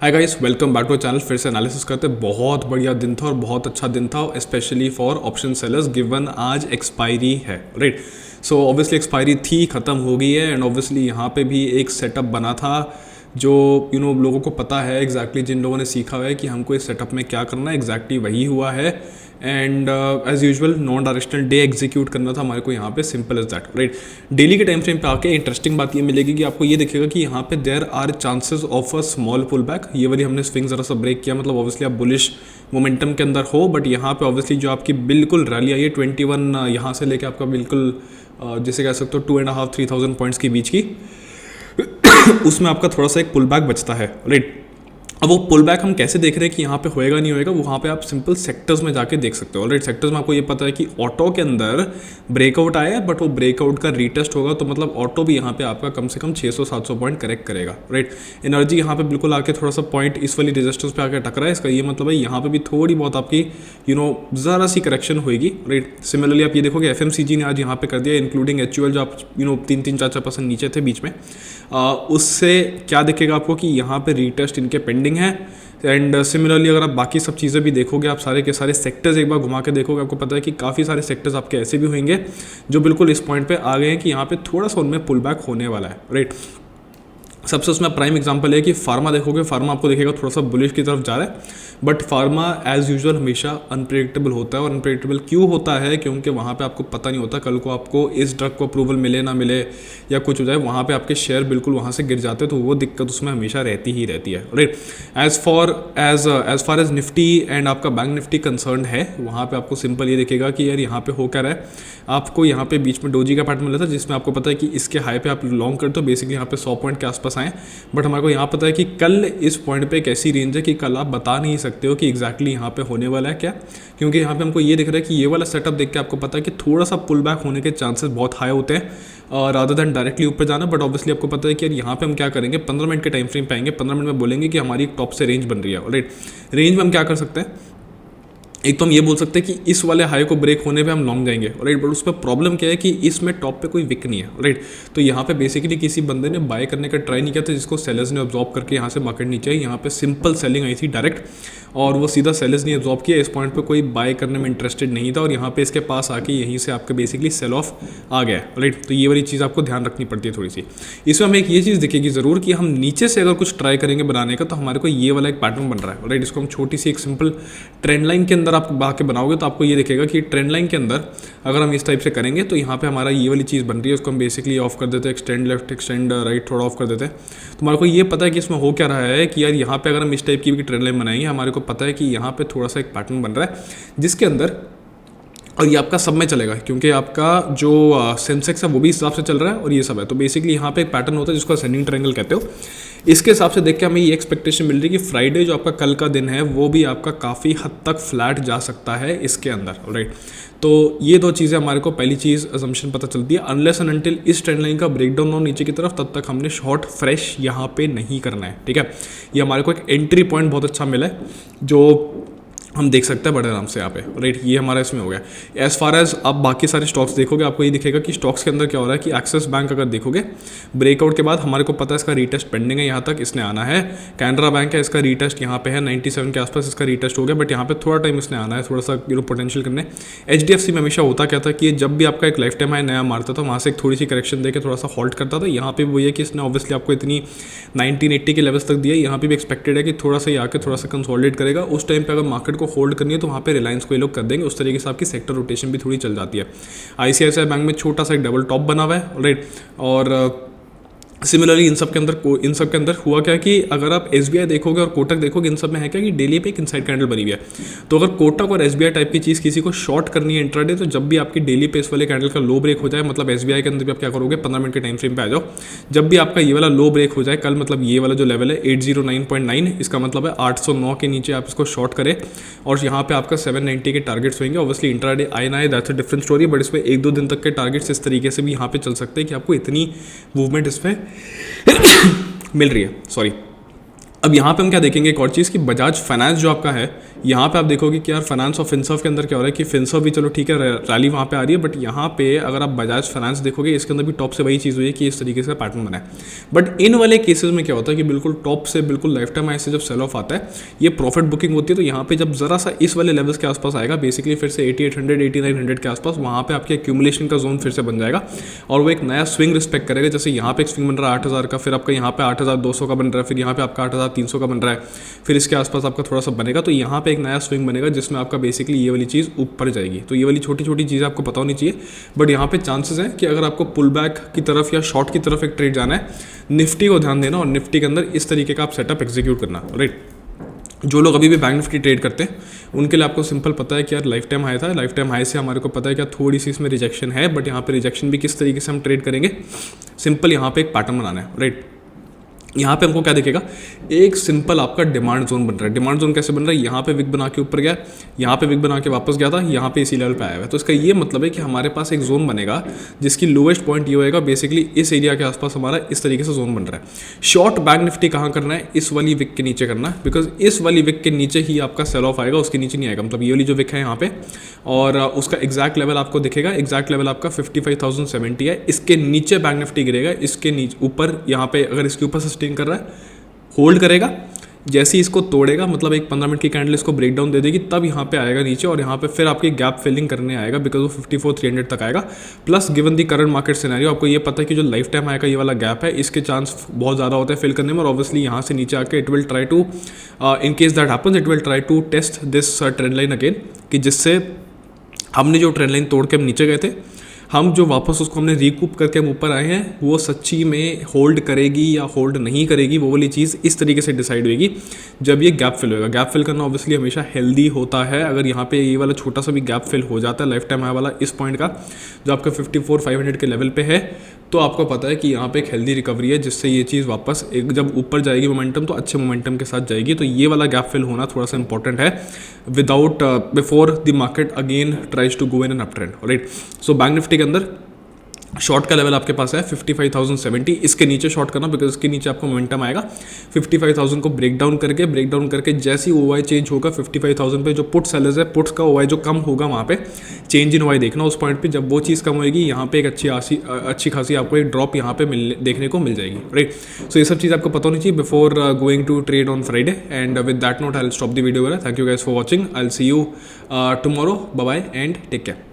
Hi guys, welcome back to channel. फिर से analysis करते। बहुत बढ़िया दिन था और बहुत अच्छा दिन था, specially for option sellers given आज एक्सपायरी है, राइट। सो ऑब्वियसली एक्सपायरी थी, ख़त्म हो गई है एंड ऑब्वियसली यहाँ पे भी एक सेटअप बना था जो लोगों को पता है एग्जैक्टली, जिन लोगों ने सीखा हुआ है कि हमको इस सेटअप में क्या करना है, एग्जैक्टली वही हुआ है। And as usual non directional day execute करना था हमारे को यहाँ पे, simple as that, right. Daily के टाइम फ्रेम पे आके इंटरेस्टिंग बात ये मिलेगी कि आपको ये दिखेगा कि यहाँ पे there are chances of a small pull back. ये वाली हमने स्विंग जरा सा ब्रेक किया, मतलब ऑब्वियसली आप बुलिश मोमेंटम के अंदर हो, बट यहाँ पे ऑब्वियसली जो आपकी बिल्कुल रैली आई है 21 यहाँ से लेके आपका बिल्कुल जैसे कह सकते हो 2.5-3,000 पॉइंट्स के बीच की उसमें आपका थोड़ा सा एक पुल बैक बचता है, राइट। अब वो पुल बैक हम कैसे देख रहे हैं कि यहाँ पे होएगा नहीं होएगा, वहाँ पे आप सिंपल सेक्टर्स में जाके देख सकते हो, ऑलराइट। सेक्टर्स में आपको ये पता है कि ऑटो के अंदर ब्रेकआउट आया है, बट वो ब्रेकआउट का रीटेस्ट होगा, तो मतलब ऑटो भी यहाँ पे आपका कम से कम 600-700 पॉइंट करेक्ट करेगा, राइट। एनर्जी यहाँ पे बिल्कुल आके थोड़ा सा पॉइंट इस वाली रेजिस्टेंस पे आके टकरा है, इसका ये मतलब है यहाँ पे भी थोड़ी बहुत आपकी ज़रा सी करेक्शन होगी, राइट। सिमिलरली आप ये देखोगे FMCG ने आज यहाँ पे कर दिया, इंक्लूडिंग HUL जो आप 3-4% नीचे थे बीच में, उससे क्या दिखेगा आपको कि यहाँ पे रीटेस्ट इनके पेंडिंग है। एंड सिमिलरली अगर आप बाकी सब चीज़ें भी देखोगे, आप सारे के सारे सेक्टर्स एक बार घुमा के देखोगे, आपको पता है कि काफ़ी सारे सेक्टर्स आपके ऐसे भी होंगे जो बिल्कुल इस पॉइंट पे आ गए हैं कि यहाँ पे थोड़ा सा उनमें पुल बैक होने वाला है, राइट। सबसे उसमें प्राइम एग्जांपल है कि फार्मा देखोगे, फार्मा आपको देखेगा थोड़ा सा बुलिश की तरफ जा रहा है, बट फार्मा एज यूजुअल हमेशा अनप्रेडिक्टेबल होता है। और अनप्रेडिक्टेबल क्यों होता है? क्योंकि वहाँ पे आपको पता नहीं होता कल को आपको इस ड्रग को अप्रूवल मिले ना मिले या कुछ हो जाए, वहाँ पे आपके शेयर बिल्कुल वहाँ से गिर जाते हैं, तो वो दिक्कत उसमें हमेशा रहती ही रहती है, right. As far as Nifty and आपका बैंक निफ्टी कंसर्न है, वहाँ पे आपको सिंपल ये दिखेगा कि यार यहाँ पे हो क्या रहा है। आपको यहाँ पे बीच में डोजी का पैटर्न मिला था जिसमें आपको पता है कि इसके हाई पे आप लॉन्ग करते हो, बेसिकली यहाँ पे 100 पॉइंट के आसपास आए, बट हमारे को यहाँ पता है कि कल इस पॉइंट पे एक ऐसी रेंज है कि कल आप बता नहीं सकते हो कि एग्जैक्टली यहाँ पे होने वाला है क्या, क्योंकि यहाँ पे हमको ये दिख रहा है कि ये वाला सेटअप देख के आपको पता है कि थोड़ा सा पुल बैक होने के चांसेस बहुत हाई होते हैं रादर दैन डायरेक्टली ऊपर जाना। बट ऑब्वियसली आपको पता है कि यार यहाँ पे हम क्या करेंगे, 15 मिनट के टाइम फ्रेम पे आएंगे, 15 मिनट में बोलेंगे कि हमारी एक टॉप से रेंज बन रही है, राइट। रेंज में हम क्या कर सकते हैं, एक तो हम ये बोल सकते हैं कि इस वाले हाई को ब्रेक होने पे हम लॉन्ग जाएंगे, राइट। बट उस पर प्रॉब्लम क्या है कि इसमें टॉप पे कोई विक नहीं है, राइट। तो यहाँ पे बेसिकली किसी बंदे ने बाय करने का ट्राई नहीं किया था, जिसको सेलर्स ने ऑब्जॉर्व करके यहाँ से मार्केट नीचे आई। यहाँ पे सिंपल सेलिंग आई थी डायरेक्ट, और वो सीधा सेलर्स ने ऑब्जॉर्व किया। इस पॉइंट पे कोई बाय करने में इंटरेस्टेड नहीं था, और यहाँ पे इसके पास आके यहीं से आपके बेसिकली सेल ऑफ आ गया, राइट। तो ये वाली चीज़ आपको ध्यान रखनी पड़ती है थोड़ी सी। इसमें हमें एक ये चीज़ दिखेगी ज़रूर कि हम नीचे से अगर कुछ ट्राई करेंगे बनाने का, तो हमारे को ये वाला एक पैटर्न बन रहा है, राइट। इसको हम छोटी सी एक सिंपल ट्रेंड लाइन के अंदर आप आके बनाओगे तो आपको ये दिखेगा कि ट्रेंड लाइन के अंदर अगर हम इस टाइप से करेंगे तो यहाँ पे हमारा ये वाली चीज़ बन रही है, उसको हम बेसिकली ऑफ कर देते हैं, एक्सटेंड लेफ्ट एक्सटेंड राइट थोड़ा ऑफ कर देते हैं। तो हमारे को ये पता है कि इसमें हो क्या रहा है कि यार यहाँ पे अगर हम इस टाइप की भी ट्रेंड लाइन बनाएंगे, हमारे को पता है कि यहाँ पे थोड़ा सा एक पैटर्न बन रहा है जिसके अंदर, और ये आपका सब में चलेगा क्योंकि आपका जो सेंसेक्स है वो भी इस हिसाब से चल रहा है और ये सब है। तो बेसिकली यहाँ पे एक पैटर्न होता है जिसको असेंडिंग ट्रायंगल कहते हो। इसके हिसाब से देख के हमें ये एक्सपेक्टेशन मिल रही है कि फ्राइडे जो आपका कल का दिन है वो भी आपका काफ़ी हद तक फ्लैट जा सकता है इसके अंदर, राइट। तो ये दो चीज़ें हमारे को पहली चीज़ असम्पशन पता चलती है, अनलेस एंड अनटिल इस ट्रेंड लाइन का ब्रेकडाउन हो नीचे की तरफ, तब तक हमने शॉर्ट फ्रेश यहाँ पे नहीं करना है, ठीक है। ये हमारे को एक एंट्री पॉइंट बहुत अच्छा मिला है जो हम देख सकते हैं बड़े आराम से यहाँ पे, राइट। ये हमारा इसमें हो गया। एज फार एज आप बाकी सारे स्टॉक्स देखोगे, आपको ये दिखेगा कि स्टॉक्स के अंदर क्या हो रहा है कि एक्सिस बैंक अगर देखोगे ब्रेकआउट के बाद हमारे को पता है इसका रीटेस्ट पेंडिंग है, यहाँ तक इसने आना है। कैनरा बैंक है, इसका रीटेस्ट यहाँ पे है 97 के आसपास, इसका रीटेस्ट हो गया, बट यहाँ पे थोड़ा टाइम इसने आना है, थोड़ा सा पोटेंशियल करने। HDFC में हमेशा होता क्या था कि जब भी आपका एक लाइफ टाइम हाई नया मारता था, वहाँ से एक थोड़ी सी करेक्शन देकर थोड़ा सा हॉल्ट करता था। यहाँ पे वो ये कि इसने ऑब्वियसली आपको इतनी 1980 के लेवल्स तक दिया, यहाँ पे भी एक्सपेक्टेड है कि थोड़ा सा ये आके थोड़ा सा कंसोलिडेट करेगा। उस टाइम पे अगर मार्केट को होल्ड करनी है तो वहाँ पे रिलायंस को ये लोग कर देंगे, उस तरीके से आपकी सेक्टर रोटेशन भी थोड़ी चल जाती है। ICICI बैंक में छोटा सा एक डबल टॉप बना हुआ है, राइट। और सिमिलरली इन सब के अंदर हुआ क्या कि अगर आप SBI देखोगे और कोटक देखोगे, इन सब में है क्या कि डेली पे एक इनसाइड कैंडल बनी हुई है। तो अगर कोटक और SBI टाइप की चीज़ किसी को शॉर्ट करनी है इंट्राडे, तो जब भी आपकी डेली पे इस वाले कैंडल का लो ब्रेक हो जाए, मतलब SBI के अंदर भी आप क्या करोगे, 15 मिनट के टाइम फ्रेम पे आ जाओ, जब भी आपका ये वाला लो ब्रेक हो जाए कल, मतलब ये वाला जो लेवल है 809.9, इसका मतलब है 809 के नीचे आप इसको शॉर्ट करें और यहाँ पे आपका 790 के टारगेट्स होंगे। ऑब्वियसली इंट्राडे आए ना आए that's a different story, but इसमें 1-2 दिन तक के टारगेट्स इस तरीके से भी यहाँ पे चल सकते हैं कि आपको इतनी मूवमेंट इसमें मिल रही है, सॉरी। अब यहाँ पे हम क्या देखेंगे एक और चीज़ कि बजाज फाइनेंस जो आपका है, यहाँ पे आप देखोगे कि यार फाइनेंस और फिनसर्व के अंदर क्या हो रहा है कि फिनसर्व भी चलो ठीक है रैली वहाँ पे आ रही है, बट यहाँ पे अगर आप बजाज फाइनेंस देखोगे इसके अंदर भी टॉप से वही चीज़ हुई है कि इस तरीके से पैटर्न बना है। बट इन वाले केसेस में क्या होता है कि बिल्कुल टॉप से बिल्कुल लाइफ टाइम हाई से जब सेल ऑफ आता है, ये प्रॉफिट बुकिंग होती है, तो यहाँ पे जब जरा सा इस वाले लेवल्स के आसपास आएगा, बेसिकली फिर से 8800 8900 के आसपास, वहाँ पे आपके एक्यूमुलेशन का जोन फिर से बन जाएगा और वो एक नया स्विंग रिस्पेक्ट करेगा। जैसे यहाँ पे एक स्विंग बन रहा है 8000 का, फिर आपका यहाँ पे 8200 का बन रहा है, फिर यहाँ पे आपका 8300 का बन रहा है, फिर इसके आसपास आपका थोड़ा सा बनेगा, तो यहाँ पे एक नया स्विंग बनेगा जिसमें आपका बेसिकली ये वाली चीज़ ऊपर जाएगी। तो ये वाली छोटी छोटी चीज़ें आपको पता होनी चाहिए, बट यहाँ पे चांसेस हैं कि अगर आपको पुल बैक की तरफ या शॉर्ट की तरफ एक ट्रेड जाना है, निफ्टी को ध्यान देना और निफ्टी के अंदर इस तरीके का आप सेटअप एग्जीक्यूट करना, राइट। जो लोग अभी भी बैंक निफ्टी ट्रेड करते हैं उनके लिए आपको सिंपल पता है कि यार लाइफ टाइम हाई था, लाइफ टाइम हाई से हमारे को पता है कि थोड़ी सी इसमें रिजेक्शन है, बट यहाँ पे रिजेक्शन भी किस तरीके से हम ट्रेड करेंगे, सिंपल यहाँ पे एक पैटर्न बनाना है, राइट। यहाँ पे हमको क्या दिखेगा, एक सिंपल आपका डिमांड जोन बन रहा है। डिमांड जोन कैसे बन रहा है, यहाँ पे विक बना के ऊपर गया, यहाँ पे विक बना के वापस गया था, यहाँ पे इसी लेवल पे आया हुआ है। तो इसका ये मतलब है कि हमारे पास एक जोन बनेगा जिसकी लोएस्ट पॉइंट ये होएगा, बेसिकली इस एरिया के आसपास हमारा इस तरीके से जोन बन रहा है। शॉर्ट बैंक निफ्टी कहाँ करना है, इस वाली विक के नीचे करना है, बिकॉज इस वाली विक के नीचे ही आपका सेल ऑफ आएगा, उसके नीचे नहीं आएगा। मतलब ये वाली जो विक है यहाँ पे, और उसका एग्जैक्ट लेवल आपको दिखेगा, एग्जैक्ट लेवल आपका 55,070 है। इसके नीचे बैंक निफ्टी गिरेगा, इसके नीचे ऊपर यहाँ पे अगर इसके ऊपर सस्टेन कर रहा है, होल्ड करेगा, जैसे ही इसको तोड़ेगा, मतलब एक 15 मिनट की कैंडल इसको ब्रेक डाउन दे देगी, तब यहाँ पे आएगा नीचे और यहाँ पे फिर आपकी गैप फिलिंग करने आएगा, बिकॉज वो 54,300 तक आएगा। Plus given the current market scenario, आपको ये पता है कि जो लाइफ टाइम आएगा ये वाला गैप है, इसके चांस बहुत ज़्यादा होता है फिल करने में, और ऑब्वियसली यहाँ से नीचे आके it will try to, in case that happens, it will try to test this trend line again, कि जिससे हमने जो ट्रेंड लाइन तोड़ के हम नीचे गए थे, हम जो वापस उसको हमने रिकूप करके हम ऊपर आए हैं, वो सच्ची में होल्ड करेगी या होल्ड नहीं करेगी, वो वाली चीज़ इस तरीके से डिसाइड होगी जब ये गैप फिल होगा। गैप फिल करना ऑब्वियसली हमेशा हेल्दी होता है। अगर यहाँ पे ये वाला छोटा सा भी गैप फिल हो जाता है लाइफ टाइम हाई वाला इस पॉइंट का, जो आपका 54,500 के लेवल पे है, तो आपको पता है कि यहाँ पे एक हेल्दी रिकवरी है, जिससे ये चीज़ वापस एक जब ऊपर जाएगी मोमेंटम, तो अच्छे मोमेंटम के साथ जाएगी। तो ये वाला गैप फिल होना थोड़ा सा इंपॉर्टेंट है, without before the market again tries to go in an up trend, right. So bank Nifty के अंदर शॉर्ट का लेवल आपके पास है 55,070, इसके नीचे शॉर्ट करना, बिकॉज इसके नीचे आपको मोमेंटम आएगा। 55,000 को ब्रेक डाउन करके जैसे ही ओवाई चेंज होगा 55,000 पे, जो पुट सेलर्स है, पुट्स का ओवाई जो कम होगा वहाँ पे चेंज इन ओवाई देखना उस पॉइंट पे। जब वो चीज़ कम होगी, यहाँ पे एक अच्छी खासी आपको एक ड्रॉप यहाँ पे देखने को मिल जाएगी, राइट। सो ये सब चीज़ आपको पता होनी चाहिए before going to trade on Friday. And with that note I will stop the video. Thank you guys for watching. I will see you tomorrow. Bye bye and take care.